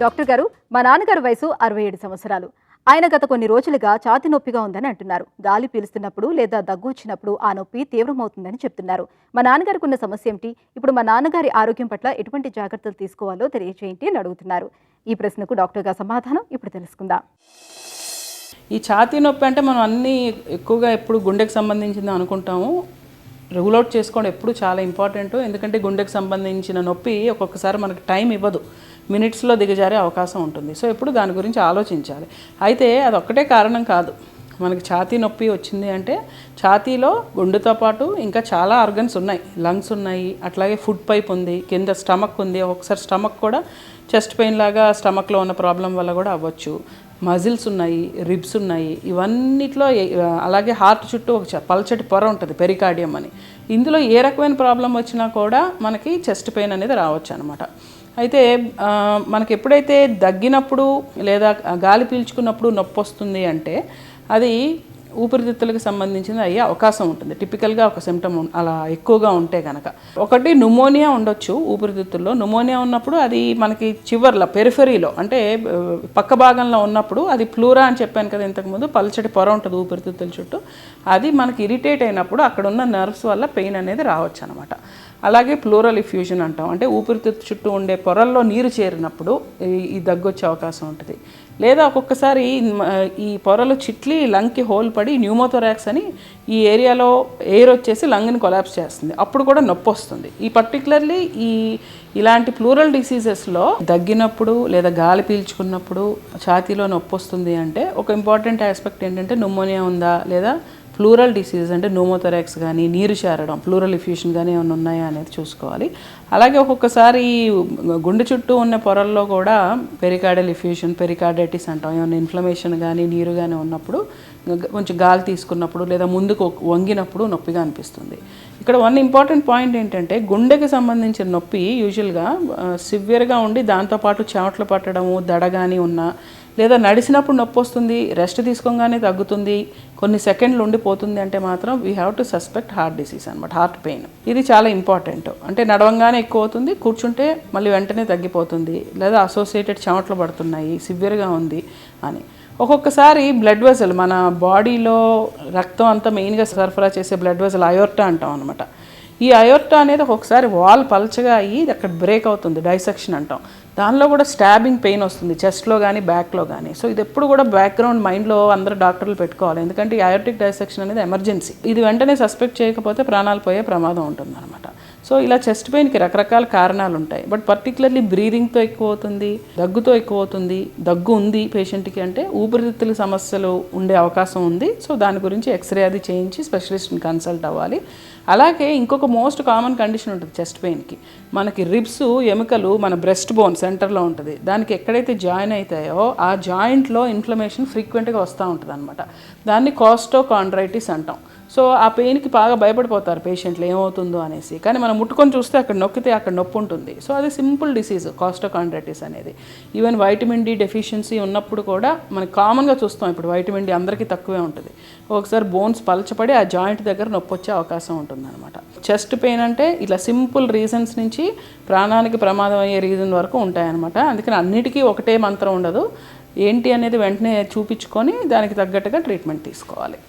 Doctor గారు, మా నాన్నగారి వయసు 67 సంవత్సరాలు. ఆయన గత కొన్ని రోజులుగా ఛాతీ నొప్పిగా ఉందని అంటున్నారు. గాలి పీలుస్తున్నప్పుడు లేదా దగ్గు వచ్చినప్పుడు ఆ నొప్పి తీవ్రమవుతుందని చెప్తున్నారు. మా నాన్నగారికి ఉన్న సమస్య ఏమిటి? ఇప్పుడు మా నాన్నగారి ఆరోగ్యం పట్ల ఎటువంటి జాగ్రత్తలు తీసుకోవాలో తెలియజేయండి అని అడుగుతున్నారు. ఈ ప్రశ్నకు డాక్టర్ గారి సమాధానం ఇప్పుడు తెలుసుకుందాం. ఈ ఛాతీ నొప్పి అంటే మనం అన్నీ ఎక్కువగా ఎప్పుడు గుండెకి సంబంధించింది అనుకుంటాము. రూల్ అవుట్ చేసుకోవడం ఎప్పుడు చాలా ఇంపార్టెంట్. ఎందుకంటే గుండెకి సంబంధించిన నొప్పి ఒక్కొక్కసారి మనకు టైం ఇవ్వదు, మినిట్స్లో దిగజారే అవకాశం ఉంటుంది. సో ఎప్పుడు దాని గురించి ఆలోచించాలి. అయితే అదొక్కటే కారణం కాదు. మనకి ఛాతీ నొప్పి వచ్చింది అంటే ఛాతీలో గుండెతో పాటు ఇంకా చాలా ఆర్గన్స్ ఉన్నాయి. లంగ్స్ ఉన్నాయి, అట్లాగే ఫుడ్ పైప్ ఉంది, కింద స్టమక్ ఉంది. ఒకసారి స్టమక్ కూడా చెస్ట్ పెయిన్ లాగా స్టమక్లో ఉన్న ప్రాబ్లం వల్ల కూడా అవ్వచ్చు. మజిల్స్ ఉన్నాయి, రిబ్స్ ఉన్నాయి, ఇవన్నిట్లో అలాగే హార్ట్ చుట్టూ ఒక పల్చటి పొర ఉంటుంది, పెరికార్డియం అని. ఇందులో ఏ రకమైన ప్రాబ్లం వచ్చినా కూడా మనకి చెస్ట్ పెయిన్ అనేది రావచ్చు అనమాట. అయితే మనకి ఎప్పుడైతే దగ్గినప్పుడు లేదా గాలి పీల్చుకున్నప్పుడు నొప్పి వస్తుంది అంటే అది ఊపిరితిత్తులకు సంబంధించింది అయ్యే అవకాశం ఉంటుంది. టిపికల్గా ఒక సిమ్టమ్ అలా ఎక్కువగా ఉంటే కనుక ఒకటి న్యూమోనియా ఉండొచ్చు. ఊపిరితిత్తుల్లో న్యూమోనియా ఉన్నప్పుడు అది మనకి చివర్లో పెరిఫెరీలో అంటే పక్క భాగంలో ఉన్నప్పుడు అది ప్లూరా అని చెప్పాను కదా ఇంతకుముందు, పల్చటి పొర ఉంటుంది ఊపిరితిత్తుల చుట్టూ. అది మనకి ఇరిటేట్ అయినప్పుడు అక్కడ ఉన్న నర్వ్స్ వల్ల పెయిన్ అనేది రావచ్చు అనమాట. అలాగే ప్లూరల్ ఇఫ్యూజన్ అంటాం, అంటే ఊపిరితిత్తు చుట్టూ ఉండే పొరల్లో నీరు చేరినప్పుడు ఈ దగ్గు వచ్చే అవకాశం ఉంటుంది. లేదా ఒక్కొక్కసారి ఈ పొరలు చిట్లి లంగ్కి హోల్ పడి న్యూమోథొరాక్స్ అని ఈ ఏరియాలో ఎయిర్ వచ్చేసి లంగ్ని కొలాప్స్ చేస్తుంది, అప్పుడు కూడా నొప్పి వస్తుంది. ఈ పర్టికులర్లీ ఇలాంటి ప్లూరల్ డిసీజెస్లో దగ్గినప్పుడు లేదా గాలి పీల్చుకున్నప్పుడు ఛాతీలో నొప్పి వస్తుంది అంటే ఒక ఇంపార్టెంట్ ఆస్పెక్ట్ ఏంటంటే న్యూమోనియా ఉందా లేదా ప్లూరల్ డిసీజ్ అంటే న్యూమోథొరాక్స్ కానీ నీరు చేరడం ప్లూరల్ ఇఫ్యూషన్ కానీ ఏమైనా ఉన్నాయా అనేది చూసుకోవాలి. అలాగే ఒక్కొక్కసారి గుండె చుట్టూ ఉన్న పొరల్లో కూడా పెరికార్డియల్ ఇఫ్యూషన్, పెరికార్డైటిస్ అంటాం. ఏమైనా ఇన్ఫ్లమేషన్ కానీ నీరు కానీ ఉన్నప్పుడు కొంచెం గాలి తీసుకున్నప్పుడు లేదా ముందుకు వంగినప్పుడు నొప్పిగా అనిపిస్తుంది. ఇక్కడ వన్ ఇంపార్టెంట్ పాయింట్ ఏంటంటే గుండెకి సంబంధించిన నొప్పి యూజువల్గా సివియర్గా ఉండి దాంతోపాటు చెమటలు పట్టడము, దడ కానీ ఉన్నా లేదా నడిచినప్పుడు నొప్పి వస్తుంది, రెస్ట్ తీసుకోగానే తగ్గుతుంది, కొన్ని సెకండ్లు ఉండిపోతుంది అంటే మాత్రం we have to suspect heart disease అనమాట, హార్ట్ పెయిన్. ఇది చాలా ఇంపార్టెంట్. అంటే నడవంగానే ఎక్కువ అవుతుంది, కూర్చుంటే మళ్ళీ వెంటనే తగ్గిపోతుంది, లేదా అసోసియేటెడ్ చెమటలు పడుతున్నాయి, సివియర్గా ఉంది అని. ఒక్కొక్కసారి బ్లడ్ వెజల్, మన బాడీలో రక్తం అంతా మెయిన్గా సరఫరా చేసే బ్లడ్ వెజల్ అయోర్టా అంటాం అనమాట. ఈ అయోర్టా అనేది ఒక్కొక్కసారి వాల్ పల్చగా అయ్యి అక్కడ బ్రేక్ అవుతుంది, డైసెక్షన్ అంటాం. దానిలో కూడా స్టాబింగ్ పెయిన్ వస్తుంది, చెస్ట్లో కానీ బ్యాక్లో కానీ. సో ఇది ఎప్పుడు కూడా బ్యాక్గ్రౌండ్ మైండ్లో అందరూ డాక్టర్లు పెట్టుకోవాలి, ఎందుకంటే ఈ అయోర్టిక్ డైసెక్షన్ అనేది ఎమర్జెన్సీ. ఇది వెంటనే సస్పెక్ట్ చేయకపోతే ప్రాణాలు పోయే ప్రమాదం ఉంటుంది అనమాట. సో ఇలా చెస్ట్ పెయిన్కి రకరకాల కారణాలు ఉంటాయి. బట్ పర్టికులర్లీ బ్రీదింగ్తో ఎక్కువ అవుతుంది, దగ్గుతో ఎక్కువ అవుతుంది. దగ్గు ఉంది పేషెంట్కి అంటే ఊపిరితిత్తుల సమస్యలు ఉండే అవకాశం ఉంది. సో దాని గురించి ఎక్స్రే అది చేయించి స్పెషలిస్ట్ని కన్సల్ట్ అవ్వాలి. అలాగే ఇంకొక మోస్ట్ కామన్ కండిషన్ ఉంటుంది చెస్ట్ పెయిన్కి. మనకి రిబ్స్ ఎముకలు మన బ్రెస్ట్ బోన్ సెంటర్లో ఉంటుంది. దానికి ఎక్కడైతే జాయిన్ అవుతాయో ఆ జాయింట్లో ఇన్ఫ్లమేషన్ ఫ్రీక్వెంట్గా వస్తూ ఉంటుంది అనమాట. దాన్ని కాస్టోకాండ్రైటిస్ అంటాం. సో ఆ పెయిన్కి బాగా భయపడిపోతారు పేషెంట్లు, ఏమవుతుందో అనేసి. కానీ మనం ముట్టుకొని చూస్తే అక్కడ నొక్కితే అక్కడ నొప్పి ఉంటుంది. సో అది సింపుల్ డిసీజ్ కాస్టోకాండ్రైటిస్ అనేది. ఈవెన్ వైటమిన్ డి డెఫిషియన్సీ ఉన్నప్పుడు కూడా మనకి కామన్గా చూస్తాం. ఇప్పుడు వైటమిన్ డి అందరికీ తక్కువే ఉంటుంది. ఒకసారి బోన్స్ పలచపడి ఆ జాయింట్ దగ్గర నొప్పి వచ్చే అవకాశం ఉంటుంది అనమాట. చెస్ట్ పెయిన్ అంటే ఇలా సింపుల్ రీజన్స్ నుంచి ప్రాణానికి ప్రమాదం అయ్యే రీజన్ వరకు ఉంటాయన్నమాట. అందుకని అన్నిటికీ ఒకటే మంత్రం ఉండదు. ఏంటి అనేది వెంటనే చూపించుకొని దానికి తగ్గట్టుగా ట్రీట్మెంట్ తీసుకోవాలి.